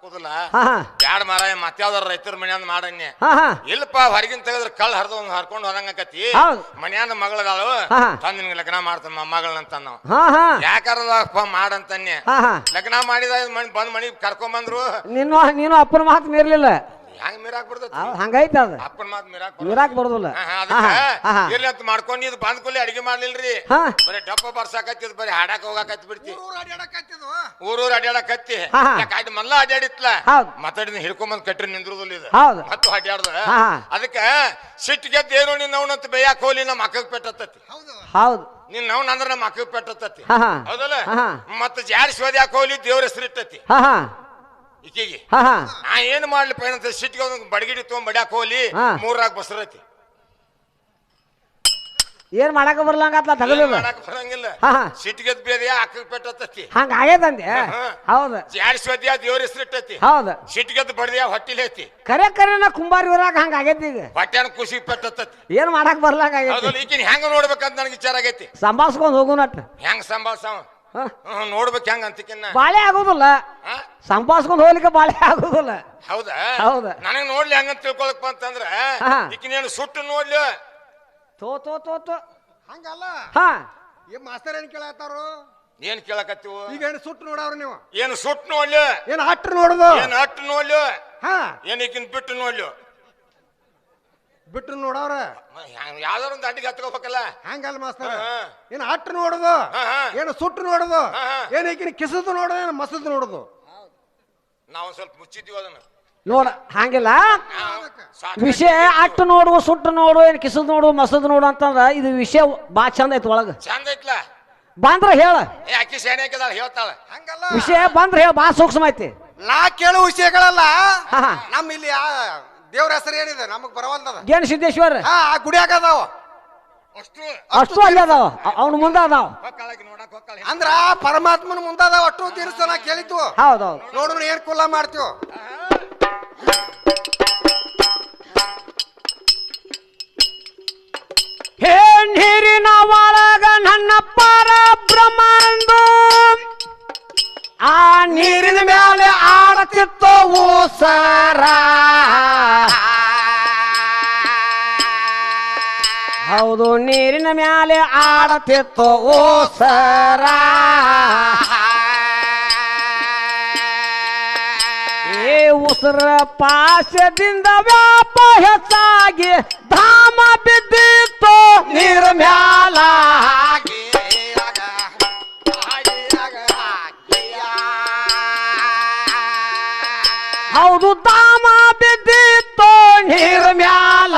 ಹಾಕೋದಿಲ್ಲ ಬ್ಯಾಡ ಮಾರಾಯ ಮತ್ತೆ ಯಾವ್ದಾರ ರೈತರ ಮನ್ಯಾಂದ ಮಾಡನ್ನೆ ಇಲ್ಲಪ್ಪ ಹೊರಗಿನ ತೆಗೆದ್ರ ಕಳ್ಳ ಹರ್ಕೊಂಡು ಹೋದಂಗತಿ ಮನ್ಯಾಂದ ಮಗಳದಾಳು ತಂದ ನಿನ್ಗೆ ಲಗ್ನ ಮಾಡ್ತಾನ ಮೊಮ್ಮಗಳಂತ ನಾವು ಯಾಕಾರಪ್ಪ ಮಾಡಂತನ್ನೆ ಲಗ್ನ ಮಾಡಿದ ಬಂದ್ ಮನಿ ಕರ್ಕೊಂಬಂದ್ರು ನೀನು ಅಪ್ಪನ ಮಾತು ಮೀರ್ಲಿಲ್ಲ ಹೆಂಗ್ ಮೀರಾಕ್ ಬಿಡ್ತೈತಿ ಹಂಗೈತ ಅದ ಅಪ್ಪನ ಮಾತು ಮೀರಾಕ್ ಬರೋದಿಲ್ಲ ಇರ್ಲಿ ಅಂತ ಮಾಡ್ಕೊಂಡು ಇದು ಬಂದ್ ಕೂಲಿ ಅಡಿಗೆ ಮಾಡ್ಲಿಲ್ರಿ ಬರೀ ಡಬ್ಬ ಬರ್ಸಾಕತ್ತಿದ್ ಬರೀ ಹಾಡಾಕ ಹೋಗಾಕತ್ತಿ ಬಿಡ್ತಿ ಊರೂರ್ ಅಡ್ಯಾಡಕತ್ತಿ ಯಾಕೆ ಮಲ್ಲ ಅಡ್ಯಾಡಿತ್ಲ ಮಾತಾಡಿದ ಹಿಡ್ಕೊಂಬಂದ್ ಕಟ್ರಿ ನಿಂದ್ರದಿಲ್ಲ ಇದು ಮತ್ತು ಅಡ್ಯಾಡ್ದ ಅದಕ್ಕ ಸಿಟ್ಟಿಗೆದ್ದು ಏನು ನೀನ್ ಅವನಂತ ಬೇಯಾಕ ಹೋಲಿ ನಮ್ಮ ಅಕ್ಕಗ್ ಪೆಟ್ಟತ್ತತಿ ಹೌದು ನೀನ್ ನವ್ನ ಅಂದ್ರ ನಮ್ಮ ಅಕ್ಕಗ್ ಪೆಟ್ಟತ್ತತಿ ಹೌದಲ್ಲ ಮತ್ತ ಜಾರಿಸಿ ಹೋದ್ಯಾಕ ಹೋಲಿ ದೇವ್ರ ಹೆಸರಿಟ್ಟತಿ ಈಕಿಗೆ ನಾ ಏನ್ ಮಾಡ್ಲಿಪ್ಪ ಏನಂತ ಸಿಟ್ಟಿಗೆ ಬಡಗಿಡಿ ತಗೊಂಡ್ ಬಡ್ಯಾಕ ಹೋಲಿ ಮೂರಾಗ ಬಸರತಿ ಏನ್ ಮಾಡಾಕ ಬರ್ಲಂಗತ್ಲ ಬರಂಗಿಲ್ಲ ಸಿಟ್ಟಿಗೆ ಬೇರೆ ಅಕ್ಕಗ್ ಪೆಟ್ಟತ್ತತಿ ಹಂಗ ಆಗೇತಂದೆ ಹೌದು ಜಾರಿಸಿ ಹೋದ್ಯಾ ದೇವ್ರ ಹೆಸರಿಟ್ಟತಿ ಹೌದು ಸಿಟ್ಟಿಗೆದ್ದು ಬಡ್ದ್ಯಾ ಹೊಟ್ಟಿಲಿ ಐತಿ ಕರೆ ನಾ ಕುಂಬಾರಿ ಊರಾಗ ಹಂಗ ಆಗೈತಿ ಈಗ ಹೊಟ್ಯಾನ ಖುಷಿ ಪೆಟ್ಟತ್ತತಿ ಏನ್ ಮಾಡಾಕ ಬರ್ಲಾಕ ಆಗೈತಿ ಈಕಿನ ಹೆಂಗ ನೋಡ್ಬೇಕಂತ ನನಗೆ ವಿಚಾರ ಆಗೈತಿ ಸಂಭಾಳ್ಸ್ಕೊಂಡ್ ಹೋಗುನಟ್ ಹೆಂಗ್ ಸಂಭಾಳ್ಸವ ನೋಡ್ಬೇಕು ಹೆಂಗ ಅಂತಿಕಿನ್ನ ಬಾಳೆ ಆಗುದಿಲ್ಲ ಸಂಪಾದಿಸ್ಕೊಂಡ್ ಹೋಗ್ಲಿಕ್ಕೆ ಬಾಳೆ ಆಗುದಿಲ್ಲ ಹೌದಾ ಹೌದಾ ನನಗ್ ನೋಡ್ಲಿ ಹಂಗಂತ ತಿಳ್ಕೊಳಕ್ ಬಂತಂದ್ರ ಈಕಿನೇನು ಸುಟ್ಟು ನೋಡ್ಲಿ ತೋ ಹಂಗಲ್ಲ ಮಾಸ್ತರ್ ಏನ್ ಕೇಳತ್ತಾರು ಏನ್ ಕೇಳಕತ್ತೀವ ಈಗ ಏನು ಸುಟ್ಟು ನೋಡವ್ರ ನೀವು ಏನು ಸುಟ್ಟು ನೋಡ್ಲಿ ಏನ್ ಅಟ್ಟ ನೋಡುದು ಏನ್ ಅಟ್ಟು ನೋಡ್ಲಿ ಏನ್ ಈಕಿನ್ ಬಿಟ್ಟು ನೋಡ್ಲಿ ಬಿಟ್ಟು ನೋಡವ್ರ ಯಾವ್ದಾರ ಒಂದು ಅಡ್ಡಿಗೆ ಹತ್ಕೋಬೇಕಲ್ಲ ಹಂಗಲ್ಲ ಮಾಸ್ತರ್ ಏನ್ ಅಟ್ಟ ನೋಡುದು ಏನು ಸುಟ್ಟು ನೋಡುದು ಏನ್ ಈಗಿನ ಕಿಸದು ನೋಡುದು ಏನು ಮಸದು ನೋಡುದು ನಾವು ಸ್ವಲ್ಪ ಮುಚ್ಚಿದ್ದೀವಿ ಅದನ್ನ ನೋಡ ಹಂಗಿಲ್ಲ ವಿಷಯ ಅಟ್ಟು ನೋಡು ಸುಟ್ಟು ನೋಡು ಏನ್ ಕಿಸದ್ ನೋಡು ಮಸದ್ ನೋಡು ಅಂತಂದ್ರ ಇದು ವಿಷಯ ಬಾ ಚಂದ ಐತಿ ಒಳಗ ಚಂದ ಐತ್ಲ ಬಂದ್ರ ಹೇಳ ಅಕ್ಕಿ ಸೇನೆ ಹೇಳ್ತಾಳ ಹಂಗಲ್ಲ ವಿಷಯ ಬಂದ್ರ ಹೇಳ ಬಾ ಸೂಕ್ಷ್ಮ ಐತಿ ನಾ ಕೇಳುವ ವಿಷಯಗಳಲ್ಲ ನಮ್ಮ ಇಲ್ಲಿ ದೇವ್ರ ಹೆಸರು ಏನಿದೆ ನಮಗ್ ಬರವಲ್ದ ಗೇಣ ಸಿದ್ದೇಶ್ವರ ಗುಡಿಯಾಗ ಅದಾವ ಅಷ್ಟು ಅಲ್ಲಿ ಅದಾವ ಅವ್ನ ಮುಂದ ಅದಾವ ಅಂದ್ರ ಪರಮಾತ್ಮನ ಮುಂದ ಅದಾವ ಅಷ್ಟು ತೀರ್ಸ ನಾ ಕೇಳಿದ್ವು ಹೌದೌದು ನೋಡ್ರಿ ಏನ್ ಕುಲ್ಲ ಮಾಡ್ತೀವ ನೀರಿನ ಒಳಗ ನನ್ನ ಪರಬ್ರಹ್ಮಂದು ಆ ನೀರಿನ ಮೇಲೆ ಆಡತಿತ್ತು ಓಸರ ಹೌದು ನೀರಿನ ಮೇಲೆ ಆಡತಿತ್ತು ಓಸರ ಉಸಿರ ಪಾಶದಿಂದ ವ್ಯಾಪ ಹೆಚ್ಚಾಗಿ ಧಾಮ ಬಿದ್ದಿತ್ತು ನೀರ ಮ್ಯಾಲ ಹೌದು ಧಾಮ ಬಿದ್ದಿತ್ತು ನೀರ ಮ್ಯಾಲ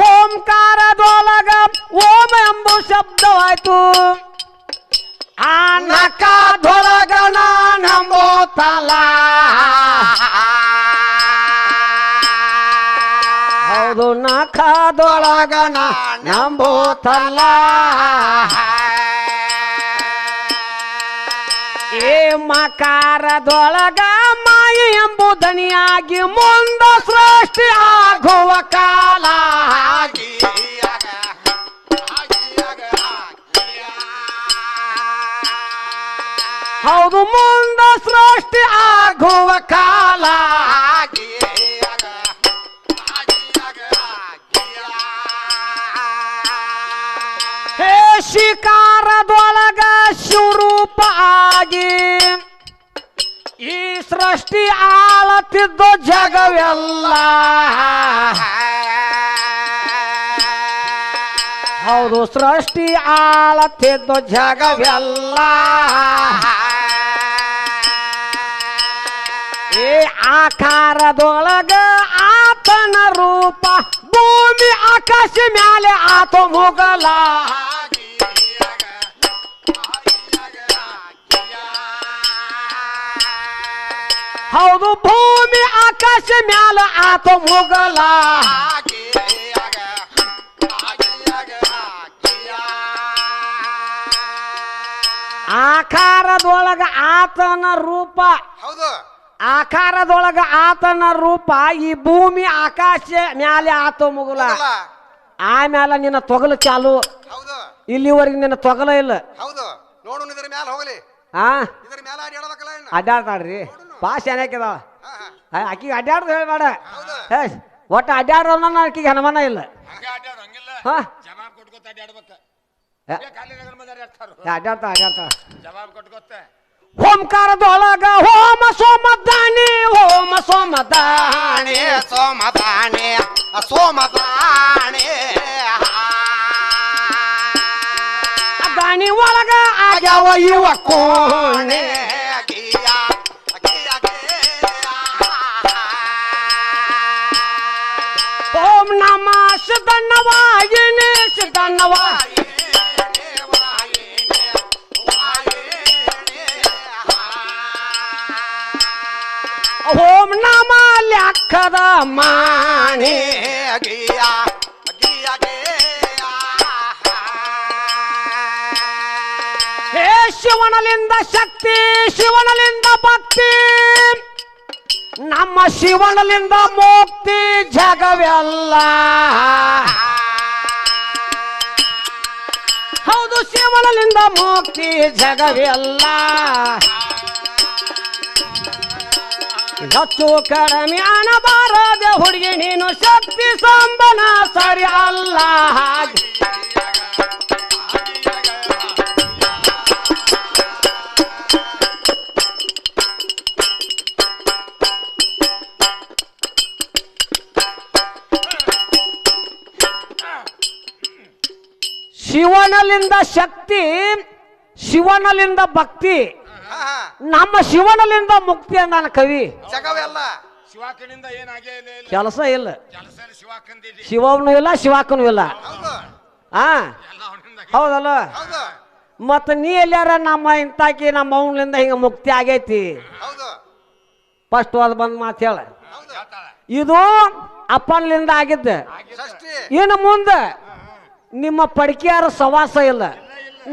ಓಂಕಾರದೊಳಗ ಓಂ ಎಂಬ ಶಬ್ದವಾಯ್ತು ಆ ನಕಾದೊಳಗ ನಾನಂಬೋತಲ ಹೌದು ನಕಾದೊಳಗ ನಂಬೋತಲ್ಲ ಏ ಮಕಾರದೊಳಗ ಮಾಯಿ ಎಂಬುದನಿಯಾಗಿ ಮುಂದ ಸೃಷ್ಟಿ ಆಗುವ ಕಾಲ ಹೌದು ಮುಂದ ಸೃಷ್ಟಿ ಆಗುವ ಕಾಲ ಹೇ ಶಿಕಾರದೊಳಗ ಶಿವರೂಪ ಆಗಿ ಈ ಸೃಷ್ಟಿ ಆಳತಿದ್ದು ಜಗವೆಲ್ಲ ಹೌದು ಸೃಷ್ಟಿ ಆಳತಿದ್ದು ಜಗವೆಲ್ಲ ಏ ಆಕಾರದೊಳಗ ಆತನ ರೂಪ ಭೂಮಿ ಆಕಾಶ ಮ್ಯಾಲೆ ಆತ ಮುಗಲ ಹೌದು ಭೂಮಿ ಆಕಾಶ ಮ್ಯಾಲ ಆತ ಮುಗಲ ಆಕಾರದೊಳಗ ಆತನ ರೂಪ ಹೌದು ಆಕಾರದೊಳಗ ಆತನ ರೂಪ ಈ ಭೂಮಿ ಆಕಾಶ ಮ್ಯಾಲೆ ಆತ ಮುಗಲ ಆಮ್ಯಾಲ ನಿನ್ನ ತೊಗಲು ಚಾಲು ಹೌದು ಇಲ್ಲಿವರೆಗೆ ನಿನ್ನ ತೊಗಲ ಇಲ್ಲ. ಹೌದು ನೋಡು ಇದ್ರ ಮ್ಯಾಲ ಹೋಗಲಿ. ಹಾ ಇದ್ರ ಮ್ಯಾಲ ಅಡ್ಯಾಡಬೇಕಲ್ಲ ಇನ್ನ. ಅಡ್ಡಾಡ್ತಾಡ್ರಿ ಭಾಳ ಶಾನ್ಯಾಕಿದಾವ. ಆಕಿಗೆ ಅಡ್ಡಾಡ್ದು ಹೇಳ್ಬೇಡ. ಹೌದು ಒಟ್ಟು ಅಡ್ಡಾಡ್ರವನ್ನ ಆಕಿಗೆ ಹನುಮಾನ ಇಲ್ಲ. ಹಾ ಜವಾಬ್ ಕೊಟ್ಕೋತ ಅಡ್ಯಾಡ್ಬೇಕ. ಅಡ್ಡಾಡ್ತಾ ಅಡ್ಡಾಡ್ತಾ ಜವಾಬ್ ಕೊಟ್ಕೋತ ಓಂಕಾರದೊಳಗ ಹೋಮ ಸೋಮದಾನಿ ಹೋಮ ಸೋಮದಾನಿ ಸೋಮದಾನೆ ಸೋಮದಾನೆ ದಾನಿ ಒಳಗ ಆಗ್ಯಾವ ಇವ ಕೋಣೆ ಓಂ ನಮ ಸಿದ್ಧನ್ನವಾಯಿನಿ ಸಿದ್ಧನ್ನವಾಯಿ ಓಂ ನಮ ಲೆಕ್ಕದ ಮಾಣಿ ಹೇ ಶಿವನಲಿಂದ ಶಕ್ತಿ ಶಿವನಲಿಂದ ಭಕ್ತಿ ನಮ್ಮ ಶಿವನಲಿಂದ ಮುಕ್ತಿ ಜಗವೆಲ್ಲ. ಹೌದು ಶಿವನಲಿಂದ ಮುಕ್ತಿ ಜಗವೆಲ್ಲ. ಹೆಚ್ಚು ಕಡಿಮೆ ಅನ್ನಬಾರದೆ ಹುಡುಗಿ ನೀನು ಶಕ್ತಿ ಸಂಬನ ಸರಿ ಅಲ್ಲ. ಶಿವನಲಿಂದ ಶಕ್ತಿ ಶಿವನಲಿಂದ ಭಕ್ತಿ ನಮ್ಮ ಶಿವನಲಿಂದ ಮುಕ್ತಿ ಅಂದಾನ ಕವಿ. ಜಗವೆಲ್ಲ ಶಿವಾಕನಿಂದ ಏನಾಗೇ ಇಲ್ಲ. ಕೆಲಸ ಇಲ್ಲ. ಕೆಲಸ ಶಿವಾಕಂದಿದೆ. ಶಿವನು ಇಲ್ಲ ಶಿವಾಕನು ಇಲ್ಲ. ಹಾ ಹೌದಲ್ಲ. ಮತ್ತ ನೀ ಎಲ್ಲಾರ ನಮ್ಮ ಇಂತಾಕಿ ನಮ್ಮ ಅವನಿಂದ ಹಿಂಗ ಮುಕ್ತಿ ಆಗೈತಿ ಫಸ್ಟ್ ಅದು ಬಂದ್ ಮಾತು ಹೇಳ. ಇದು ಅಪ್ಪನಿಂದ ಆಗಿದ್ದ. ಇನ್ನು ಮುಂದ ನಿಮ್ಮ ಪಡಿಕೆಯಾರ ಸವಾಸ ಇಲ್ಲ.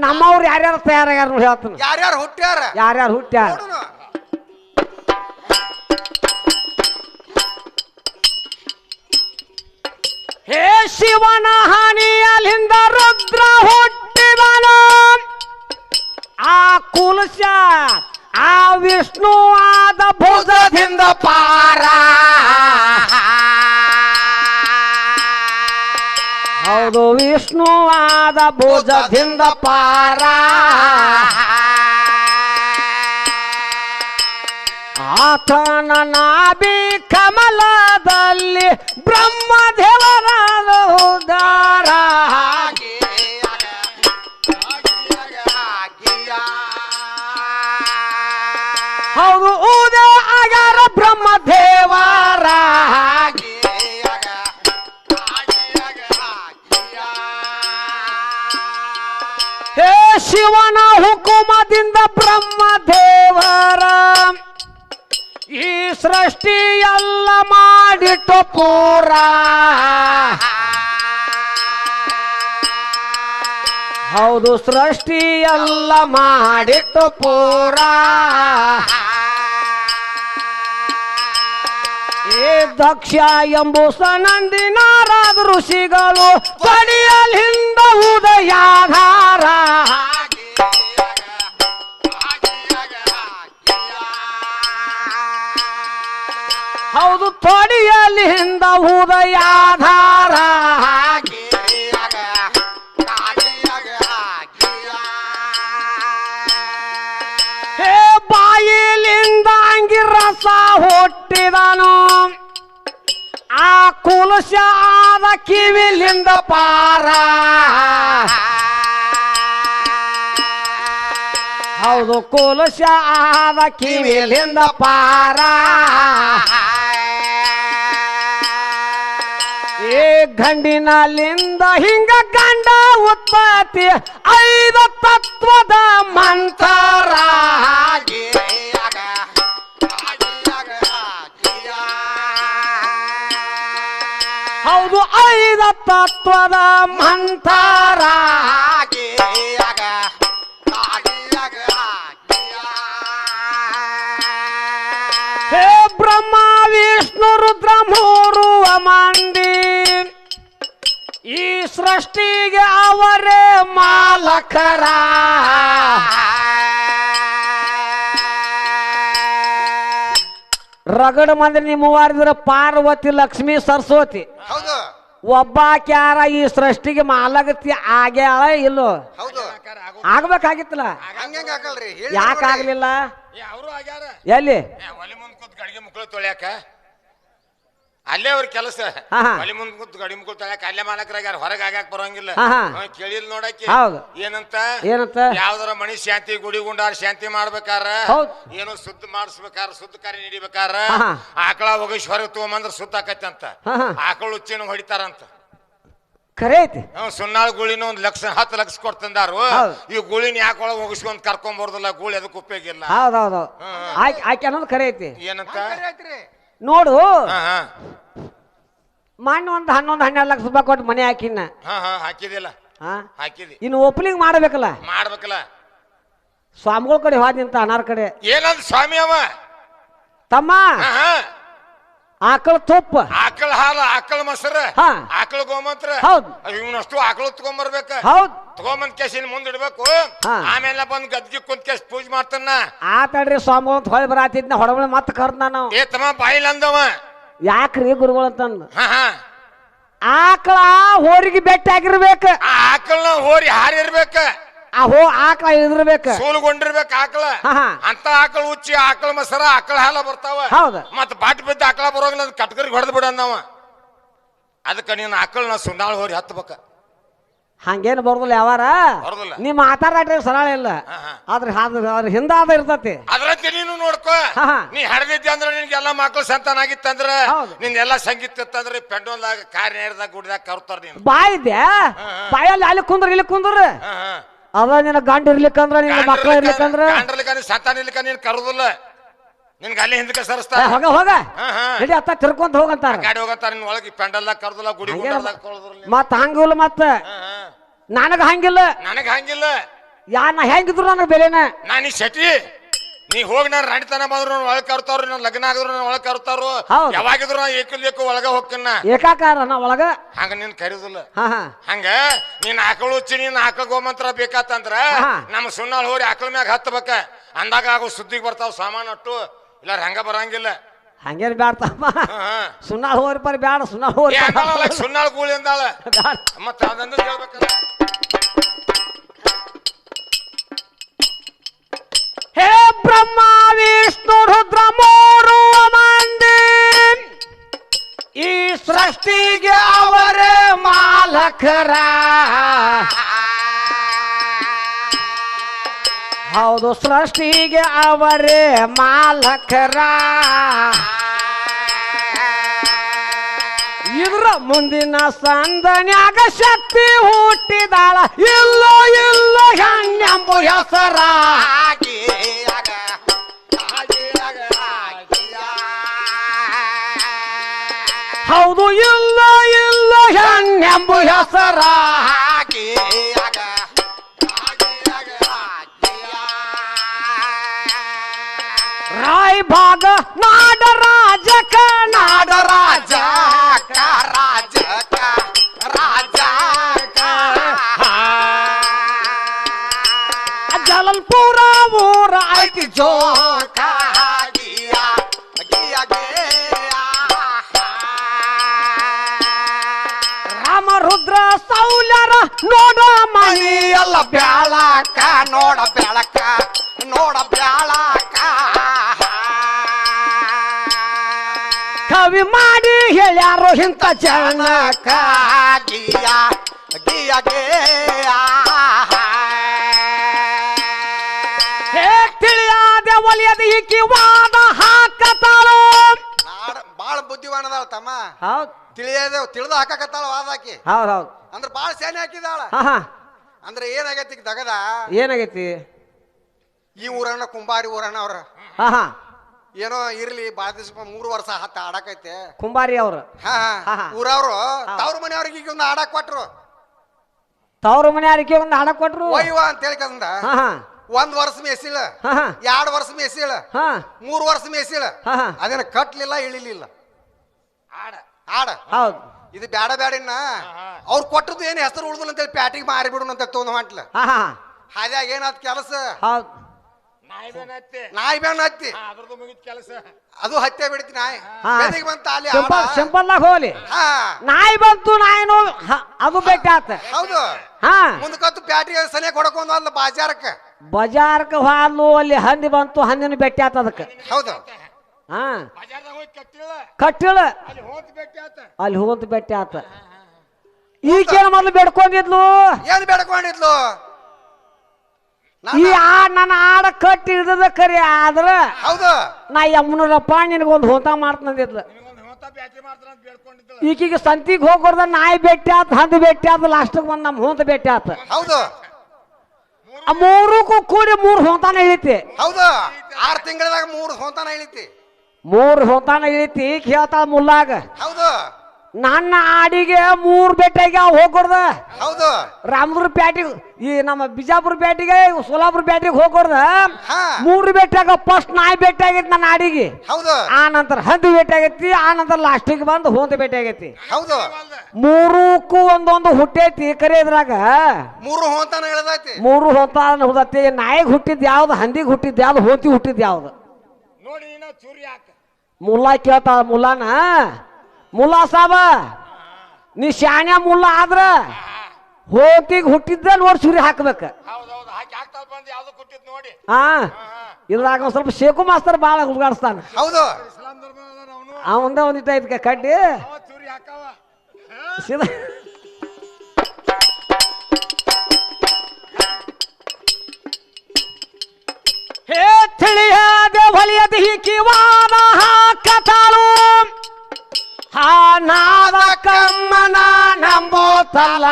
ನಮ್ಮವ್ರು ಯಾರ್ಯಾರು ತಯಾರಾಗ್ಯಾರ ನೋಡಿ ಹೇಳ್ತಾನ. ಯಾರ್ಯಾರು ಹುಟ್ಟ್ಯಾರ ಯಾರ್ಯಾರು ಹುಟ್ಟ್ಯಾರ. ಹೇ ಶಿವನ ಹಾನಿಯಲ್ಲಿಂದ ರುದ್ರ ಹುಟ್ಟಿದನು. ಆ ಕುಲಶ ಆ ವಿಷ್ಣು ಆದ ಭುಜದಿಂದ ಪಾರ. ಹೌದು ವಿಷ್ಣು ಆದ ಭುಜದಿಂದ ಪಾರ. ಆತನ ನಾಭಿ ಕಮಲದಲ್ಲಿ ಬ್ರಹ್ಮದೇವರ ಉದಾರ. ಹೌದು ಉದಯ ಆಗ್ಯಾರ ಬ್ರಹ್ಮದೇವರ. ಹೇ ಶಿವನ ಹುಕುಮದಿಂದ ಬ್ರಹ್ಮದೇವರ ಈ ಸೃಷ್ಟಿ ಎಲ್ಲ ಮಾಡಿಟ್ಟು ಪೂರ. ಹೌದು ಸೃಷ್ಟಿ ಎಲ್ಲ ಮಾಡಿಟ್ಟು ಪೂರ. ಏ ದಕ್ಷ ಎಂಬು ಸನಂದಿ ನಾರದ ಋಷಿಗಳು ಪಡಿಯಲಿಂದ ಉದಯಾಧಾರ. ಹೌದು ತೊಡಿಯಲಿಂದ ಉದಯಾಧಾರ. ಹೇ ಬಾಯಿಲಿಂದ ಅಂಗಿರಸ ಹುಟ್ಟಿದನು. ಆ ಕುಲಶ ಆದ ಕಿವಿಲಿಂದ ಪಾರ. ಹೌದು ಕುಲಶ ಆದ ಕಿವಿಲಿಂದ ಪಾರ. ಏ ಗಂಡಿನಲ್ಲಿಂದ ಹಿಂಗ ಗಂಡ ಉತ್ಪತ್ತಿ 5 ತತ್ವದ ಮಂತ್ರ. ಹೌದು 5 ತತ್ವದ ಮಂತ್ರ. ಹೇ ಬ್ರಹ್ಮ ವಿಷ್ಣು ರುದ್ರ 3 ಮಂದಿ ಈ ಸೃಷ್ಟಿಗೆ ಅವರೇ ಮಾ ಮಾಲಕರ ರಗಡ ಮಂದಿ ನಿಮ್ಮ ಮೂವಾರಿದ್ರ ಪಾರ್ವತಿ ಲಕ್ಷ್ಮಿ ಸರಸ್ವತಿ ಹೌದು ಒಬ್ಬಾಕ್ಯಾರ ಈ ಸೃಷ್ಟಿಗೆ ಮಾಲಗತಿ ಆಗ್ಯಾಳ ಇಲ್ಲೋ ಹೌದು ಆಗ್ಬೇಕಾಗಿತ್ತಲ್ಲ ಹಂಗ ಹಾಕಲ್ರಿ ಯಾಕಾಗ್ಲಿಲ್ಲ ಅವರು ಆಗ್ಯಾರ ಎಲ್ಲಿ ಒಲಿ ಮುಂದ್ ಕೂತ್ ಗಡಿಗೆ ಮುಕ್ಕಳು ತೊಳ್ಯಾಕ ಅಲ್ಲೇ ಅವ್ರ ಕೆಲಸ ಹಾ, ಹಾ. ಒಲಿ ಮುಂದ್ ಕೂತ್ ಗಡಿ ಮುಕ್ಕಳು ತೊಳ್ಯಾಕ ಅಲ್ಲೇ ಮಾಲಕರಾಗ್ಯಾರ ಹೊರಗೆ ಆಗಾಕ ಬರೋಂಗಿಲ್ಲ ಹಾ, ಹಾ. ಕೇಳಿಲ್ ನೋಡಕ್ಕೆ ಹೌದು. ಏನಂತ ಏನಂತ ಯಾವ್ದಾರ ಮನಿ ಶಾಂತಿ ಗುಡಿ ಗುಂಡಾರ ಶಾಂತಿ ಮಾಡ್ಬೇಕಾರ ಹೌದ್. ಏನೋ ಶುದ್ಧ ಮಾಡಿಸ್ಬೇಕಾರ ಶುದ್ಧ ಕಾರ್ಯ ನಡಿಬೇಕಾರ ಹಾ, ಹಾ. ಆಕಳ ಹೋಗಿಸ್ ಹೊರಗೆ ತಗೊಂಬಂದ್ರ ಸುತ್ತ ಆಕೈತಿ ಅಂತ ಹಾ, ಹಾ. ಆಕಳ ಉಚ್ಚಿನ ಹೊಡಿತಾರಂತ ಖರೆ ಐತಿ ಸುನ್ನಾಳ ಗುಳಿನ ಒಂದ್ ಲಕ್ಷ 10 ಲಕ್ಷ ಕೊಡ್ತಂದಾರು ಹೌದು. ಈ ಗುಳಿನ ಯಾಕೊಳಗ ಹೋಗಿಸ್ಕೊಂಡ್ ಕರ್ಕೊಂಡ್ ಬರ್ದಲ್ಲ ಗುಳಿ ಅದಕ್ಕೆ ಉಪಯೋಗ ಇಲ್ಲ ಹೌದೌದು ಆಕೆ ಅನ್ನೋದು ಖರೆ ಐತಿ ಏನಂತ ನೋಡು ಹಾ ಹಾ ಮಣ್ಣು ಒಂದು 11-12 ಲಕ್ಷ ರೂಪಾಯಿ ಕೊಟ್ಟು ಮನೆ ಹಾಕಿನ ಹಾ ಹಾ ಹಾಕಿದಿಲ್ಲ ಹಾ ಹಾಕಿದಿ ಇನ್ನು ಓಪನಿಂಗ್ ಮಾಡಬೇಕಲ್ಲ ಮಾಡ್ಬೇಕಲ್ಲ ಸ್ವಾಮಿಗಳ ಕಡೆ ಹೋದಿಂತ ಅನಾರ್ ಕಡೆ ಏನಂದ ಸ್ವಾಮಿ ಅವ ತಮ್ಮ ಹಾ ಹಾ ಆಕಳ ತುಪ್ಪ ಆಕಳ ಹಾಲ ಆಕಳ ಮೊಸರ ಹಾ. ಆಕಳ ಗೋಮಂತ್ರ ಹೌದು. ಇವನಷ್ಟು ಆಕಳು ತಗೊಂಬರ್ಬೇಕ ಹೌದ್ ತಗೊಂಬಂದ್ ಕೇಸಿನ ಮುಂದ್ ಇಡ್ಬೇಕು ಹಾ. ಆಮೇಲೆ ಬಂದ್ ಗದ್ಗಿ ಕುಂತ್ ಕೇಸ್ ಪೂಜೆ ಮಾಡ್ತಾನ ಆತಾಡ್ರಿ ಸ್ವಾಮಿಗಳು ಅಂತ ಹೊಳಿ ಬರಾತಿದ್ನ ಹೊಡಬಳ ಮತ್ತೆ ಕರ್ದ ನಾನು ಏ ತಮ್ಮ ಬಾಯಿಲ್ ಅಂದವ ಯಾಕ್ರಿ ಗುರುಗಳು ಅಂತಂದು ಹಾ ಹಾ ಆಕಳ ಹೋರಿಗೆ ಬೆಟ್ಟ ಆಗಿರ್ಬೇಕ ಆ ಆಕಳನ ಹೋರಿ ಹಾರಿರ್ಬೇಕ ಆಕಳ ಇಳಿದಿರ್ಬೇಕ ಸೋಲುಗೊಂಡಿರ್ಬೇಕ ಆಕಳ ಹಾ, ಹಾ. ಅಂತ ಆಕಳ ಉಚ್ಚಿ ಆಕಳ ಮೊಸರ ಆಕಳ ಹಾಲ ಬರ್ತಾವ ಹೌದು. ಮತ್ ಬಾಟ್ ಬಿದ್ದ ಆಕಳ ಬರೋಂಗಿಲ್ಲ ಅದ್ ಕಟ್ಕರಿಗೆ ಹೊಡೆದ್ ಬಿಡ ಅಂದವ ಅದಕ್ಕ ನೀನ್ ಆಕಳನ ಸುಣ್ಣಾಳ ಹೋರಿ ಹತ್ಬೇಕ ಹಂಗೇನು ಬರೋದಿಲ್ಲ ಯಾವಾರ ಬರೋದಿಲ್ಲ. ನಿಮ್ಮ ಮಾತಾಡ ಸರಳ ಇಲ್ಲ ಹಾ, ಹಾ. ಅದ್ರ ಹಿಂದಾದ ಇರ್ತತಿ ಅದ್ರಂತೆ ನೀನು ನೋಡ್ಕೋ ಹಾ, ಹಾ. ನೀ ಹಡದಿದ್ದೆ ಅಂದ್ರ ನಿನ್ಗೆಲ್ಲ ಮಕ್ಕಳು ಸಂತಾನ ಆಗಿತ್ತಂದ್ರ ಹೌದು. ನಿಂದೆಲ್ಲ ಸಂಗೀತ ಇತ್ತಂದ್ರ ಪೆಂಡೋಲ್ದಾಗ ಕಾರ್ಯ ನೇರದಾಗ ಗುಡಿದಾಗ ಕರ್ತಾರ ನೀನು ಬಾಯಿದ್ದೆ ಬಾಯಲ್ಲಿ ಅಲ್ಲಿ ಕುಂದ್ರ ಇಲ್ಲಿ ಕುಂದ್ರ ಹಾ, ಹಾ. ಅದ ನಿನ್ನ ಗಂಡ ಇರ್ಲಿಕ್ಕಂದ್ರ ನಿನ್ನ ಮಕ್ಳು ಇರ್ಲಿಕ್ಕಂದ್ರ ಕಾಂಡ್ರಲಿಕ ನೀನ್ ಸಂತಾನ ಇರ್ಲಿಕ್ಕ ನೀನ್ ಕರುದಿಲ್ಲ ನಿನ್ಗೆ ಅಲ್ಲಿ ಹಿಂದಕ್ಕೆ ಏ, ಸರಿಸ್ತಾರ ಹೋಗ ಹೋಗ ಹಾ, ಹಾ. ನಡಿ ಅತ್ತ ತಿರ್ಕೊಂತ ಹೋಗಂತಾರ ಗಾಡಿ ಹೋಗತ್ತಾರ ನಿನ್ ಒಳಗೆ ಪೆಂಡಲ್ದಾಗ ಕರ್ದಲ್ಲ ಗುಡಿ ಗುಂಡಾರ್ದಾಗ ಕಳ್ದ್ರಲ್ಲ ಮತ್ತ ಹಂಗಿಲ್ಲ ಮತ್ತ ನನಗ ಹಂಗಿಲ್ಲ ನನಗ ಹಂಗಿಲ್ಲ ನಾ ಹೆಂಗಿದ್ರು ನನಗ ಬೆಲೆನ ನಾ ನೀ ಶೆಟಿ ನೀ ಹೋಗಿ ನಾನು ರಾಣಿತನ ಬಂದ್ರು ಒಳಗ್ ಕರ್ತಾವ್ರು ನನ್ನ ಲಗ್ನ ಆಗಿದ್ರು ನಾನು ಒಳಗ್ ಕರ್ತಾರು ಹೌದು. ಯಾವಾಗಿದ್ರು ನಾ ಏಕಲ್ಬೇಕು ಒಳಗ ಹೋಗ್ಕನ್ನ ಏಕಾಕಾರ ನಾ ಒಳಗ ಹಂಗ ನೀನ್ ಕರೀದಿಲ್ಲ ಹಾ ಹಾ ಹಂಗ ನೀನ್ ಆಕಳ ಉಚ್ಚಿ ನೀನ್ ಆಕಳ ಗೋಮಂತ್ರ ಬೇಕಾತಂದ್ರ ಹಾ. ನಮ್ಮ ಸುಣ್ಣಾಳ್ ಹೋರಿ ಆಕಳ ಮ್ಯಾಗ ಹತ್ತಬೇಕ ಅಂದಾಗ ಆಗೋ ಸುದ್ದಿಗೆ ಬರ್ತಾವ ಸಾಮಾನು ಅಟ್ಟು ಇಲ್ಲ ಹಂಗ ಬರಂಗಿಲ್ಲ ಹಂಗೇನ್ ಬ್ಯಾಡ್ತಮ್ಮ ಹಾ, ಹಾ. ಸುಣ್ಣಾಳ್ ಹೋರಿ ಪರಿ ಬ್ಯಾಡ ಸುಣ್ಣಾಳ್ ಹೋರಿ ಏ ಅಂದಾಳ ಸುಣ್ಣಾಳ್ ಗೂಳಿ ಅಂದಾಳ ಬ್ಯಾಡ. ಮತ್ತ ಅದಂದ ಹೇಳ್ಬೇಕಲ್ಲ ಹೇ ಬ್ರಹ್ಮ ವಿಷ್ಣು ರುದ್ರ ಮೂರು ಮಂದಿ ಈ ಸೃಷ್ಟಿಗೆ ಅವರೇ ಮಾಲಕರ ಹೌದು ಸೃಷ್ಟಿಗೆ ಅವರೇ ಮಾಲಕರ ಇದ್ರ ಮುಂದಿನ ಸಂದನ್ಯಾಗ ಶಕ್ತಿ ಹುಟ್ಟಿದಾಳ ಇಲ್ಲ ಇಲ್ಲ ಹೆಣ್ಣೆಂಬ ಹೆಸರ ಹೌದು ಇಲ್ಲ ಇಲ್ಲ ಹೆಣ್ಣೆಂಬ ಹೆಸರ ರಾಯ್ ಭಾಗ ನಾಡರಾಜಕ ನಾಡರಾಜ ಜಲಲ್ಪುರ ಊರ ಐತಿ ಜೋಕ ರಾಮರುದ್ರ ಸೌಲ್ಯರ ನೋಡ ಮಣಿಯಲ್ಲ ಬ್ಯಾಳಕ ನೋಡ ಬೆಳಕ ನೋಡ ಬ್ಯಾಳಕ ಕವಿ ಮಾಡಿ ಹೇಳ್ಯಾರೋ ಇಂಥ ಜನಕ ಗಿಯ ಗಿಯ ಗಿಯ ಹೇಗ್ ತಿಳಿಯಾದ ಒಲಿಯದ ಈಕಿ ವಾದ ಹಾಕತಾಳು ಬಾಳ ಬುದ್ಧಿವಾನದಾಳ ತಮ್ಮ ಹೌದ್ ತಿಳಿದು ಹಾಕಕತ್ತಾಳ ವಾದಾಕಿ ಹೌದ್ ಹೌದ್ ಅಂದ್ರ ಬಾಳ ಸೇನೆ ಹಾಕಿದಾಳ ಹಾ ಹಾ ಅಂದ್ರೆ ಏನಾಗೈತಿ ಈಗ ದಗದ ಏನಾಗೈತಿ ಈ ಊರನ್ನ ಕುಂಬಾರಿ ಊರನ್ನ ಅವ್ರ ಹಾ ಹಾ ಏನೋ ಇರ್ಲಿ ಬಾಳ ದಿವಸ 3 ವರ್ಷ ಹತ್ತ ಆಡಕೈತೆ ಕುಂಬಾರಿ ಅವ್ರು ಹಾ ಹಾ, ಹಾ. ಊರವ್ರು ತವ್ರ ಮನೆಯವ್ರಿಗೆ ಈಗ ಒಂದು ಆಡಕ್ ಕೊಟ್ರು ತವ್ರ ಮನೆ ಅರಿಕೆ ಒಂದು ಹಾಡ ಕೊಟ್ರು ಒಯ್ವ ಅಂತ ಹೇಳ್ಕಂದ ಹಾ ಹಾ 1 ವರ್ಷ ಮೇಸಿಳ ಹಾ ಹಾ 2 ವರ್ಷ ಮೇಸಿಳ ಹಾ 3 ವರ್ಷ ಮೇಸಿಳ ಹಾ ಹಾ ಅದೇನ ಕಟ್ಲಿಲ್ಲ ಇಳಿಲಿಲ್ಲ ಆಡ ಆಡ ಹೌದ್ ಇದು ಬ್ಯಾಡ ಬ್ಯಾಡಿನ ಅವ್ರು ಕೊಟ್ಟದ್ದು ಏನು ಹೆಸರು ಉಳ್ದಲ್ಲ ಅಂತೇಳಿ ಪ್ಯಾಟಿಗೆ ಮಾರಿ ಬಿಡು ಅಂತ ತೊಗೊಂಡ್ ಹೊಂಟ್ಲ ಹಾದ್ಯಾಗ ಏನಾದ್ ಕೆಲಸ ನಾಯಿ ಬೇಣ ಹತ್ತಿ ಅದು ಹತ್ಯೆ ಬಿಡ್ತಿ ನಾಯಿ ಬಂತ ಅಲ್ಲಿ ಸಿಂಪಲ್ ಆಗಿ ಹೋಗ್ಲಿ ನಾಯಿ ಬಂತು ನಾಯಿ ಅದು ಬೆಟ್ಟ ಆತ ಹೌದು ಮುಂದಕ್ಕತ್ತು ಪ್ಯಾಟಿಗೆ ಸನಿಯ ಕೊಡಕೊಂಡ್ ಅಲ್ಲ ಬಜಾರ್ಕ ಹಾಲು ಅಲ್ಲಿ ಹಂದಿ ಬಂತು ಹಂದಿನ ಬೆಟ್ಟ ಆತ ಅದಕ್ಕೆ ಹೌದು ಕಟ್ಟಿಳ ಅಲ್ಲಿ ಹೋಂತ ಬೆಟ್ಟ ಆತ ಈಗೇನು ಮೊದ್ಲು ಬೇಡ್ಕೊಂಡಿದ್ಲು ಏನ್ ಬೇಡ್ಕೊಂಡಿದ್ಲು ಈ ನನ್ನ ಆಡ ಕಟ್ಟಿ ಇದ್ದದ ಕರಿ ಆದ್ರ ಹೌದು ನಾ ಯಮ್ಮನೂರಪ್ಪ ನಿನಗೊಂದು ಹೋತ ಮಾಡ್ತಂದಿದ್ಲು ಈಗೀಗ ಸಂತಿಗೆ ಹೋಗೋರ್ದ ನಾಯಿ ಭೇಟಿ ಆತ ಹಂದಿ ಭೇಟಿ ಆತ ಲಾಸ್ಟಿಗೆ ಬಂದು ನಮ್ಮ ಹೋಂತ ಭೇಟಿ ಆತ ಹೌದು ಮೂರಕ್ಕೂ ಕೂಡಿ 3 ಹೋಂತಾನ ಇಳಿತಿ ಹೌದು 6 ತಿಂಗಳದಾಗ 3 ಹೋಂತಾನ ಇಳಿತಿ 3 ಹೋಂತಾನ ಇಳಿತಿ ಕೇಳ್ತಾಳ ಮುಲ್ಲಾಗ ಹೌದು ನನ್ನ ಆಡಿಗೆ 3 ಬೆಟ್ಟಾಗ ಹೋಗೋರ್ದ ಹೌದು ರಾಮದುರ್ಗ ಪ್ಯಾಟಿಗೆ ಈ ನಮ್ಮ ಬಿಜಾಪುರ ಪ್ಯಾಟಿಗೆ ಸೋಲಾಪುರ ಪ್ಯಾಟಿಗೆ ಹೋಗೋರ್ದ 3 ಬೆಟ್ಟಾಗ ಫಸ್ಟ್ ನಾಯಿ ಭೇಟಿ ಆಗೈತಿ ನನ್ನ ಆಡಿಗೆ ಹೌದು ಆ ನಂತರ ಹಂದಿ ಭೇಟಿ ಆಗೈತಿ ಆ ನಂತರ ಲಾಸ್ಟಿಗೆ ಬಂದು ಹೋಂತ ಭೇಟಿ ಆಗೈತಿ ಹೌದು 3ಕ್ಕೂ ಒಂದೊಂದು ಹುಟ್ಟೈತಿ ಕರೆ ಇದ್ರಾಗ 3 ಹೋಂತಾನ ಇಳದೈತಿ 3 ಹೋಂತಾನ ಹುಟ್ಟೈತಿ ನಾಯಿಗೆ ಹುಟ್ಟಿದ್ ಯಾವ್ದು ಹಂದಿಗೆ ಹುಟ್ಟಿದ್ ಯಾವ್ದು ಹೋಂತಿ ಹುಟ್ಟಿದ್ ಯಾವ್ದು ನೋಡಿ ಮುಲ್ಲಾ ಕೇಳ್ತಾಳ ಮುಲ್ಲಾನ ಮುಲ್ಲಾ ಸಾಬ ನೀ ಶಾನ್ಯ ಮುಲ್ಲಾ ಆದ್ರ ಹೋತಿಗೆ ಹುಟ್ಟಿದ್ದ ನೋಡಿ ಸುರಿ ಹಾಕ್ಬೇಕ ಇದ್ರಾಗ ಒಂದ್ ಸ್ವಲ್ಪ ಶೇಕು ಮಾಸ್ತರ್ ಬಾಳ ಹುಡುಗಾಡಿಸ್ತಾನ ಹೌದು ಅವಂದ ಒಂದಿಟ್ಟ ಐತಿ ಕಡ್ಡಿ ಹೇ ತಿಳಿಯದ ಹೊಲಿಯದ ಹಿಕ್ಕಿವಾದ ಹಾಕತಾಳು ನಾದ ಕಮ್ಮನ ನಂಬೋತಲ್ಲ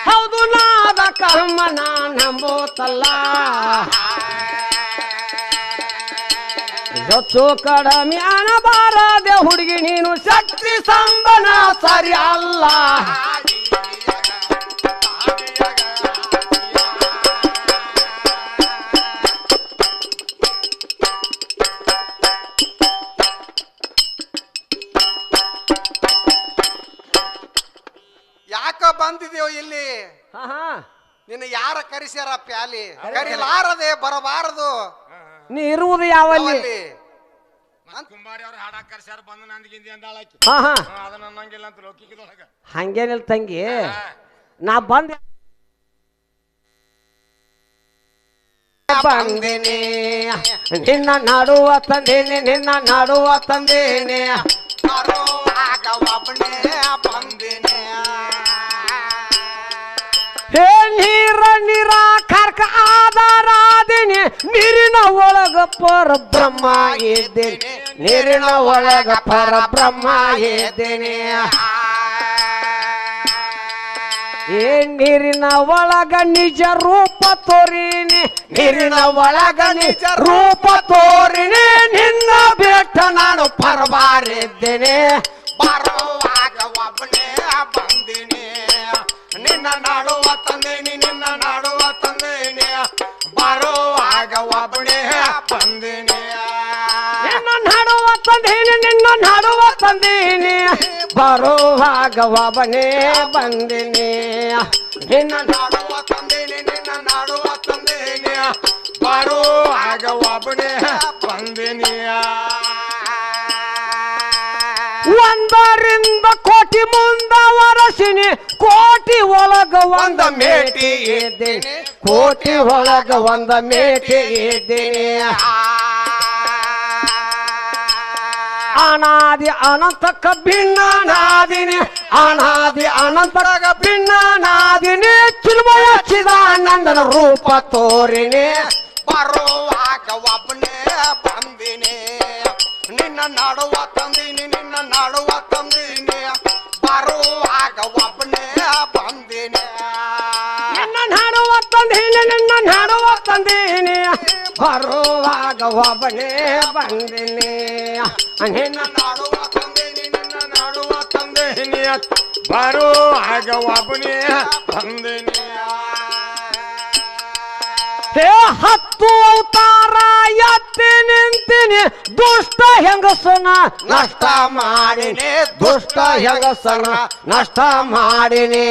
ಹೌದು ನಾದ ಕಮ್ಮನ ನಂಬೋತಲ್ಲ ಹೆಚ್ಚು ಕಡಿಮೆ ಅನಬಾರದೆ ಹುಡುಗಿ ನೀನು ಶಕ್ತಿ ಸಂಬನ ಸರಿ ಅಲ್ಲ ಬಂದಿದೇವು ಇಲ್ಲಿ ನಿನ್ನ ಯಾರ ಕರೆಸ್ಯಾರ ಪ್ಯಾಲಿ ಕರಿಲಾರದೆ ಬರಬಾರದು ನೀ ಇರುವುದು ಯಾವಲ್ಲಿ ಹಂಗೇನಿಲ್ಲ ತಂಗಿ ನಾ ಬಂದೇನೆ ನಿನ್ನ ನಾಡುವ ತಂದೇನೆ ನಿನ್ನ ನಾಡುವ ತಂದೇನೆ ಹೇ ನೀರ ನಿರಾಕಾರಕ ಆಧಾರಾದೇನೆ ನೀರಿನ ಒಳಗ ಪರಬ್ರಹ್ಮ ಇದ್ದೇನೆ ನೀರಿನ ಒಳಗ ಪರಬ್ರಹ್ಮ ಇದ್ದೇನೆ ಏ ನೀರಿನ ಒಳಗ ನಿಜ ರೂಪ ತೋರಿನಿ ನೀರಿನ ಒಳಗ ನಿಜ ರೂಪ ತೋರಿನಿ ನಿನ್ನ ಬೆಟ್ಟ ನಾನು ಪರಬಾರಿದ್ದೇನೆ ಬರುವಾಗ ಒಬ್ಬನೇ ಬಂದಿನಿ ನಿನ್ನ ನಾಡುವ ತಂದೇನಿ ನಿನ್ನ ನಾಡುವ ತಂದೇನಿ ಬರುವಾಗ ಒಬ್ಬನೇ ಬಂದಿನಿ ನಿನ್ನ ನಾಡುವ ತಂದೇನಿ ನಿನ್ನ ನಾಡುವ ತಂದೇನಿ ಬರುವಾಗ ಒಬ್ಬನೇ ಬಂದಿನಿ ನಿನ್ನ ನಾಡುವ ತಂದೇನಿ ನಿನ್ನ ನಾಡುವ ತಂದೇನಿ ಬರುವಾಗ ಒಬ್ಬನೇ ಬಂದಿನಿ ಒಂದರಿಂದ ಕೋಟಿ ಮುಂದ ವರಸಿನಿ ಕೋಟಿ ಒಳಗ ಒಂದ ಮೇಟಿ ಇದ್ದೇನೆ ಕೋಟಿ ಒಳಗ ಒಂದ ಮೇಟಿ ಇದ್ದೇನೆ ಅನಾದಿ ಅನಂತಕ ಭಿನ್ನ ನಾದಿನಿ ಅನಾದಿ ಅನಂತಕ ಭಿನ್ನ ನಾದಿನಿ ಚಿನ್ಮಯ ಚಿದಾನಂದನ ರೂಪ ತೋರಿನಿ ಬರುವಾಗ ಒಬ್ಬನೇ ಬಂದಿನಿ ನಿನ್ನ ನಾಡುವ ತಂದಿನಿ ನಿನ್ನ ನಾಡುವ ತಂದಿನಿ ಬರುವಾಗ ಒಬ್ಬನೇ ಬಂದಿನಿ ನಿನ್ನ ನಾಡುವ ತಂದಿನಿ ನಿನ್ನ ನಾಡುವ ತಂದಿನಿ ಬರುವಾಗ ಒಬ್ಬನೇ ಬಂದಿನಿ ನಿನ್ನ ನಾಡುವ ತಂದಿನಿ ನಿನ್ನ ನಾಡುವ ತಂದಿನಿ ಬರುವಾಗ ಒಬ್ಬನೇ ಬಂದಿನಿ ಹೇ 10 ಅವತಾರ ಎತ್ತಿ ನಿಂತ ಹೊಡಿತೀನಿ ದುಷ್ಟ ಹೆಂಗಸನ ನಷ್ಟ ಮಾಡಿನಿ ದುಷ್ಟ ಹೆಂಗಸನ ನಷ್ಟ ಮಾಡಿನಿ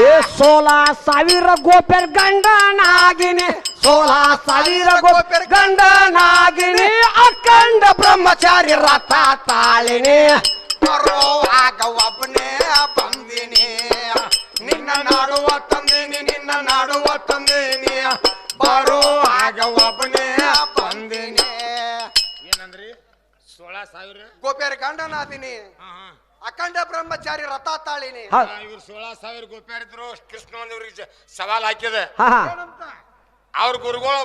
ಏ 16,000 ಗೋಪ್ಯರ ಗಂಡನಾಗಿನಿ 16,000 ಗೋಪ್ಯರ ಗಂಡನಾಗಿನಿ ಅಖಂಡ ಬ್ರಹ್ಮಚಾರಿ ರಥ ತಾಳಿನಿ ಬರುವಾಗ ಒಬ್ಬನೇ ಬಂದಿನಿ ನಿನ್ನ ನಾಡುವ ತಂದಿನಿ ನಿನ್ನ ನಾಡುವ ತಂದಿನಿ ಬರುವಾಗ ಒಬ್ಬನೇ ಬಂದಿನಿ ಏನಂದ್ರಿ 16,000 ಗೋಪ್ಯರ ಗಂಡನಾದಿನಿ ಅಖಂಡ ಬ್ರಹ್ಮಚಾರಿ ರಥ ತಾಳಿನಿ ಇವ್ರು 16,000 ಗೋಪ್ಯಾರಿದ್ರು ಕೃಷ್ಣ ಒಂದಿವ್ರಿಗೆ ಸವಾಲ್ ಹಾಕಿದ ಅವ್ರ ಗುರುಗಳು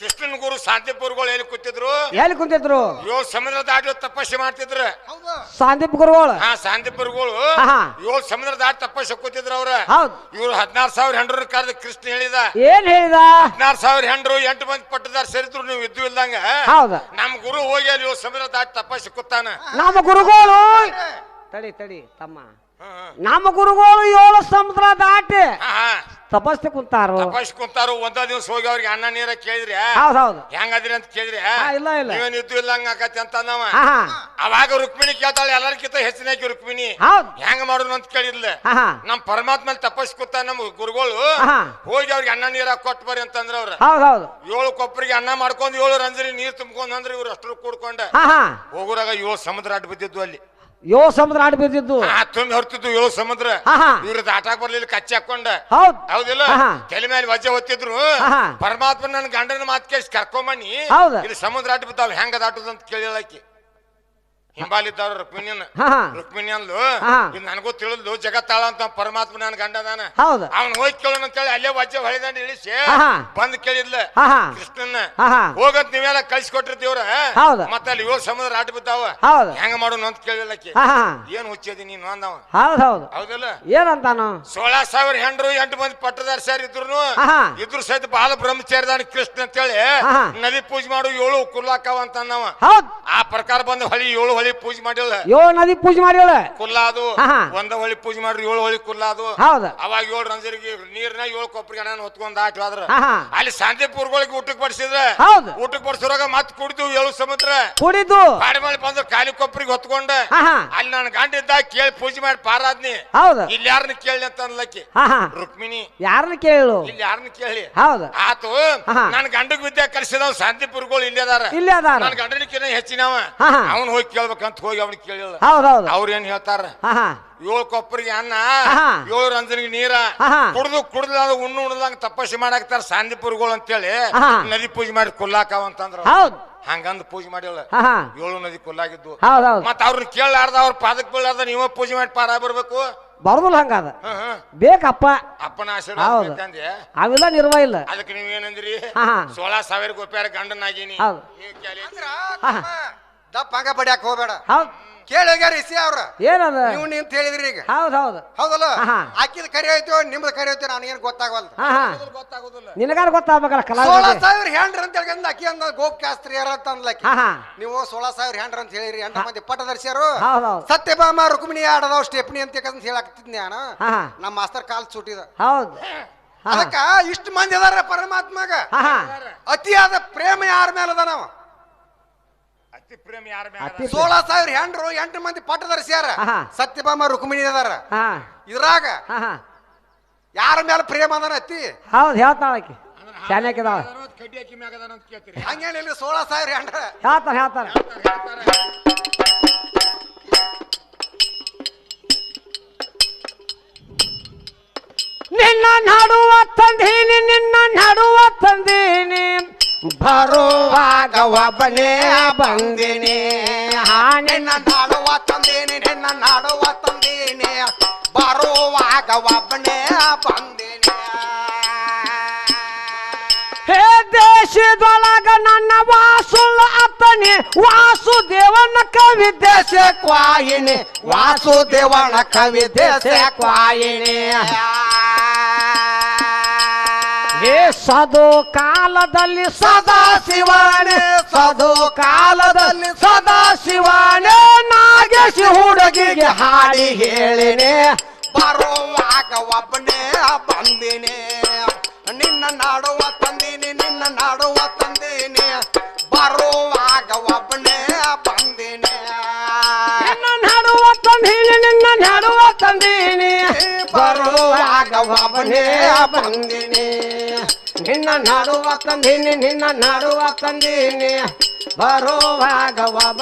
ಕೃಷ್ಣನ್ ಗುರು ಶಾಂತಿಪುರ್ಗಳು ಎಲ್ಲಿ ಕೂತಿದ್ರು ಎಲ್ಲಿ ಕುಂತಿದ್ರು ಏಳು ಸಮುದ್ರ ದಾಟಿ ತಪಸ್ಸೆ ಮಾಡ್ತಿದ್ರು ಶಾಂತಿಪ್ ಗುರುಗಳು ಶಾಂತಿಪುರ್ಗಳು 7 ಸಮುದ್ರ ದಾಟಿ ತಪಸ್ಸೆ ಕೂತಿದ್ರು ಅವ್ರ ಇವ್ರು 16,000 ಹೆಂಡ್ರ ಕರೆದ ಕೃಷ್ಣ ಹೇಳಿದ ಏನ್ ಹೇಳಿದ 16,000 ಹೆಂಡ್ರು 8 ಮಂದಿ ಪಟ್ಟದಾರ ಸೇರಿದ್ರು ನೀವು ಇದ್ದು ಇಲ್ದಂಗ ನಮ್ ಗುರು ಹೋಗಿ ಅಲ್ಲಿ 7 ಸಮುದ್ರ ದಾಟಿ ತಪಸ್ಸೆ ಕೂತಾನ ನಮ್ಮ ಗುರುಗಳು ತಡಿ ತಡಿ ತಮ್ಮ ನಮ್ಮ ಗುರುಗಳು 7 ಸಮುದ್ರ ದಾಟಿ ತಪಸ್ಸೆ ಕುಂತಾರು ತಪಸ್ಸೆ ಕುಂತಾರು ಒಂದ ದಿವಸ ಹೋಗಿ ಅವ್ರಿಗೆ ಅನ್ನ ನೀರ ಕೇಳಿದ್ರಿ ಹೆಂಗದ್ರಿ ಅಂತ ಕೇಳಿದ್ರಿ ನೀವೇನ್ ಇದ್ದು ಇಲ್ಲಂಗ ಆಕತಿ ಅಂತ ನಾವ ಅವಾಗ ರುಕ್ಮಿಣಿ ಕೇಳ್ತಾಳೆ ಎಲ್ಲರಿಗಿಂತ ಹೆಚ್ಚಿನ ರುಕ್ಮಿಣಿ ಹೆಂಗ ಮಾಡೋಣ ಅಂತ ಕೇಳಿದ್ಲ ನಮ್ ಪರಮಾತ್ಮ ತಪಸ್ಸೆ ಕೂತ ನಮ್ ಗುರುಗಳು ಹೋಗಿ ಅವ್ರಿಗೆ ಅನ್ನ ನೀರ ಕೊಟ್ಟು ಬರ್ರಿ ಅಂತಂದ್ರ ಅವ್ರ 7 ಕೊಪ್ಪರಿಗೆ ಅನ್ನ ಮಾಡ್ಕೊಂಡ್ 7 ರಂಜರಿ ನೀರ್ ತುಂಬ್ಕೊಂಡ್ ಅಂದ್ರೆ ಇವ್ರು ಅಷ್ಟ್ರು ಕೂಡ್ಕೊಂಡ ಹೋಗುರಾಗ 7 ಸಮುದ್ರ ಅಡ್ಡ ಬಿದ್ದಿದ್ವು ಅಲ್ಲಿ 7 ಸಮುದ್ರ ಆಡ್ ಬಿದ್ದಿದ್ದು ತುಂಬಿ ಹೊರ್ತಿದ್ದು 7 ಸಮುದ್ರ ಇವ್ರ ದಾಟಾಕ್ ಬರ್ಲಿಲ್ಲ ಕಚ್ಚಿ ಹಾಕೊಂಡ ಹೌದಿಲ್ಲ ತಲೆ ಮೇಲೆ ವಜ್ಜೆ ಹೊತ್ತಿದ್ರು ಪರಮಾತ್ಮ ನನ್ ಗಂಡನ ಮಾತ್ ಕೇಳಿ ಕರ್ಕೊಂಬನ್ನಿ ಇಲ್ಲಿ ಸಮುದ್ರ ಆಟ ಬಿದ್ದಾವ್ ಹೆಂಗ ದಾಟುದು ಅಂತ ಕೇಳಿಳಕಿ ಹಿಂಬಾಲಿದ್ದವ್ರ ರುಕ್ಮಿಣಿ ಅಂದ್ಲು ಇದು ನನಗೂ ತಿಳಿದ್ಲು ಜಗತ್ತಾಳ ಅಂತ ಪರಮಾತ್ಮ ನನ್ ಗಂಡದಾನ ಅವ್ನ್ ಹೋಗಿ ಕೇಳೋಣ ಅಂತೇಳಿ ಅಲ್ಲೇ ವಜ್ಜೆ ಹೊಳೆದಂಡ ಇಳಿಸಿ ಬಂದ್ ಕೇಳಿದ್ಲ ಕೃಷ್ಣನ್ನ ಹೋಗಂತ ನೀವೆಲ್ಲ ಕಳ್ಸಿಕೊಟ್ಟಿರ್ತೀವ್ರ ಮತ್ತ ಅಲ್ಲಿ 7 ಸಮುದ್ರ ಆಟ ಬಿದ್ದಾವ ಹೆಂಗ ಮಾಡೋಣ ಅಂತ ಕೇಳಿಲ್ಲಕಿ ಏನ್ ಹುಚ್ಚದಿ ನೀನು ಅಂದವ ಹೌದಲ್ಲ ಏನಂತಾನು 16,000 ಹೆಂಡ್ರು 8 ಮಂದಿ ಪಟ್ಟದಾರ ಸೇರಿ ಇದ್ರು ಸಹಿತ ಬಾಲ ಬ್ರಹ್ಮಚಾರಿದಾನ ಕೃಷ್ಣ ಅಂತೇಳಿ ನದಿ ಪೂಜೆ ಮಾಡು 7 ಕುರ್ಲಾಕವ ಅಂತ ಅಂದವ ಆ ಪ್ರಕಾರ ಬಂದ ಹೊಳಿ 7 ಹೊಳಿ ಪೂಜೆ ಮಾಡಿಲ್ಲ 7 ನದಿ ಪೂಜೆ ಮಾಡಿಲ್ಲ ಕುಲ್ಲಾದು ಒಂದ ಹೊಳಿ ಪೂಜೆ ಮಾಡ್ರಿ 7 ಹೊಳಿ ಕುಲ್ಲಾದು ಅವಾಗ 7 ರಂಜರಿಗೆ ನೀರ್ನ 7 ಕೊಪ್ಪರಿಗೆ ಅಣ್ಣ ಹೊತ್ಕೊಂಡ್ ದಾಟಿ ಹೋದ್ರ ಅಲ್ಲಿ ಶಾಂತಿಪುರ್ಗಳಿಗೆ ಊಟಕ್ಕೆ ಬಡಿಸಿದ್ರ ಊಟಕ್ಕೆ ಬಡಿಸಿದಾಗ ಮತ್ ಕುಡಿದು 7 ಸಮುದ್ರ ಕುಡಿದು ಬಾಡಿ ಮಾಡಿ ಬಂದು ಖಾಲಿ ಕೊಪ್ಪರಿಗೆ ಹೊತ್ಕೊಂಡ ಅಲ್ಲಿ ನನ್ನ ಗಂಡ ಇದ್ದಾಗ ಕೇಳಿ ಪೂಜೆ ಮಾಡಿ ಪಾರಾದ್ನಿ ಇಲ್ಲಿ ಯಾರನ್ನ ಕೇಳಿ ಅಂತ ಅನ್ಲಕ್ಕಿ ರುಕ್ಮಿಣಿ ಯಾರನ್ನ ಕೇಳು ಇಲ್ಲಿ ಯಾರನ್ನ ಕೇಳಿ ಆತು ನನ್ ಗಂಡಗ್ ವಿದ್ಯೆ ಕಲಿಸಿದವ್ ಶಾಂತಿಪುರ್ಗಳು ಇಲ್ಲಿ ಅದಾರ ನನ್ ಗಂಡನಿಕಿನ ಹೆಚ್ಚಿನವ ಅವನ್ ಹೋಗಿ ಕೇಳ್ಬೇಕಂತ ಹೋಗಿ ಅವ್ನಿಗೆ ಕೇಳಿಲ್ಲ ಅವ್ರ ಏನ್ ಹೇಳ್ತಾರ 7 ಕೊಪ್ಪರಿಗೆ ಅನ್ನ 7 ರಂಜನಿಗೆ ನೀರ ಕುಡ್ದು ಉಣ್ಣು ಉಣ್ಣದಂಗ ತಪಸ್ಸೆ ಮಾಡಾಕ್ತಾರ ಶಾಂತಿಪುರ್ಗಳು ಅಂತೇಳಿ ನದಿ ಪೂಜೆ ಮಾಡಿ ಕುಲ್ಲಾಕವ ಅಂತಂದ್ರ ಹಂಗಂದ್ ಪೂಜೆ ಮಾಡಿಲ್ಲ 7 ನದಿ ಕುಲ್ಲಾಗಿದ್ದು ಮತ್ತ ಅವ್ರನ್ನ ಕೇಳಾರ್ದ ಅವ್ರ ಪಾದಕ್ ಬೀಳಾರ್ದ ನೀವ ಪೂಜೆ ಮಾಡಿ ಪಾರ ಬರ್ಬೇಕು ಬರೋದಿಲ್ಲ ಹಂಗಾದ ಬೇಕಪ್ಪ ಅಪ್ಪನ ಆಶೀರ್ವಾದ ಅವೆಲ್ಲ ನಿರ್ವ ಇಲ್ಲ ಅದಕ್ಕೆ ನೀವ್ ಏನಂದ್ರಿ 16,000 ಗೋಪ್ಯಾರ ಗಂಡನಾಗೀನಿ ದಪ್ಪ ಹಂಗ ಬಡಿಯಾಕ ಹೋಗ್ಬೇಡ ಕೇಳೋಗ್ಯಾರ ಇಸಿ ಅವ್ರ ಏನದ ನೀವು ನಿಂತ ಹೇಳಿದ್ರಿ ಈಗ ಹೌದಲ್ಲ ಹಾಕಿದ ಕರಿ ಹೋಯ್ತು ನಿಮ್ದು ಕರಿ ಹೋಯ್ತು ನಾನು ಏನ್ ಗೊತ್ತಾಗವಲ್ದು ನಿನಗಾರ ಗೊತ್ತಾಗ್ಬೇಕಲ್ಲ 16,000 ಹೆಂಡ್ರ ಅಂತ ಹೇಳಿ ಅಕ್ಕಿ ಅಂದ ಗೋಪ್ ಶಾಸ್ತ್ರಿ ಯಾರ ಅಂತ ಅಂದ್ಲಕ್ಕಿ ನೀವು 16,000 ಹೆಂಡ್ರ ಅಂತ ಹೇಳಿರಿ 8 ಮಂದಿ ಪಟ್ಟದರ್ಶಿಯರು ಸತ್ಯಭಾಮ ರುಕ್ಮಿಣಿ ಆಡದವ್ ಸ್ಟೆಪ್ನಿ ಅಂತ ಹೇಳಾಕತ್ತಿದ್ ನಾನು ನಮ್ಮ ಮಾಸ್ತರ್ ಕಾಲ್ ಸುಟ್ಟಿದ ಅದಕ್ಕ ಇಷ್ಟು ಮಂದಿ ಅದಾರ ಪರಮಾತ್ಮಗ ಅತಿಯಾದ ಪ್ರೇಮ ಯಾರ ಮೇಲೆ ಅದ ನಾವು 16,000 ಹೆಂಡ್ರು 8 ಮಂದಿ ಪಟ್ಟದರ್ಶಿಯಾರ ಸತ್ಯಭಾಮ ರುಕ್ಮಿಣಿ ಅದಾರ ಇದ್ರಾಗ ಯಾರ ಮೇಲೆ ಪ್ರೇಮ ಅದಾನ ಅತ್ತಿ ಹೌದು ಹೇಳ್ತಾಳಕಿ ಹಂಗೇನಿಲ್ಲ 16,000 ಹೆಂಡ್ರ ಹೇಳ್ತಾರ ನಿನ್ನ ನಡುವ ತಂದೀನಿ ಬರುವಾಗ ಒಬ್ಬನೇ ಬಂದಿನಿ ನಿನ್ನ ನಾಡುವ ತಂದೀನಿ ಬರುವಾಗ ಒಬ್ಬನೇ ಬಂದಿನಿ ಹೇ ದೇಶದೊಳಗ ನನ್ನ ವಾಸುಳ ಅತ್ತನಿ ವಾಸುದೇವನ ಕವಿ ದೇಶ ಕ್ವಾಯಿನಿ ವಾಸುದೇವನ ಕವಿ ದೇಶ ಕ್ವಾಯಿನಿ ಹೇ ಸದು ಕಾಲದಲ್ಲಿ ಸದಾ ಶಿವನೇ ನಾಗೇಶ ಹುಡುಗಿಗೆ ಹಾಡಿ ಹೇಳಿನಿ ಬರುವಾಗ ಒಬ್ಬನೇ ಬಂದಿನಿ ನಿನ್ನ ನಾಡುವ ತಂದೀನಿ ನಾಡುವ ತಂದೇನೆ ಬರುವಾಗ ಒಬ್ಬನೇ ಬಂದೇನೆ ನಾಡುವ ತಂದೀನಿ ನಿನ್ನ ನಾಡುವ ತಂದೀನಿ ಬರುವಾಗ ಒಬ್ಬನೇ ಬಂದೇನೆ ನಿನ್ನ ನಾಡುವ ತಂದೀನಿ ನಿನ್ನ ನಾಡುವ ತಂದೀನಿ ಬರುವಾಗ ಒಬ್ಬ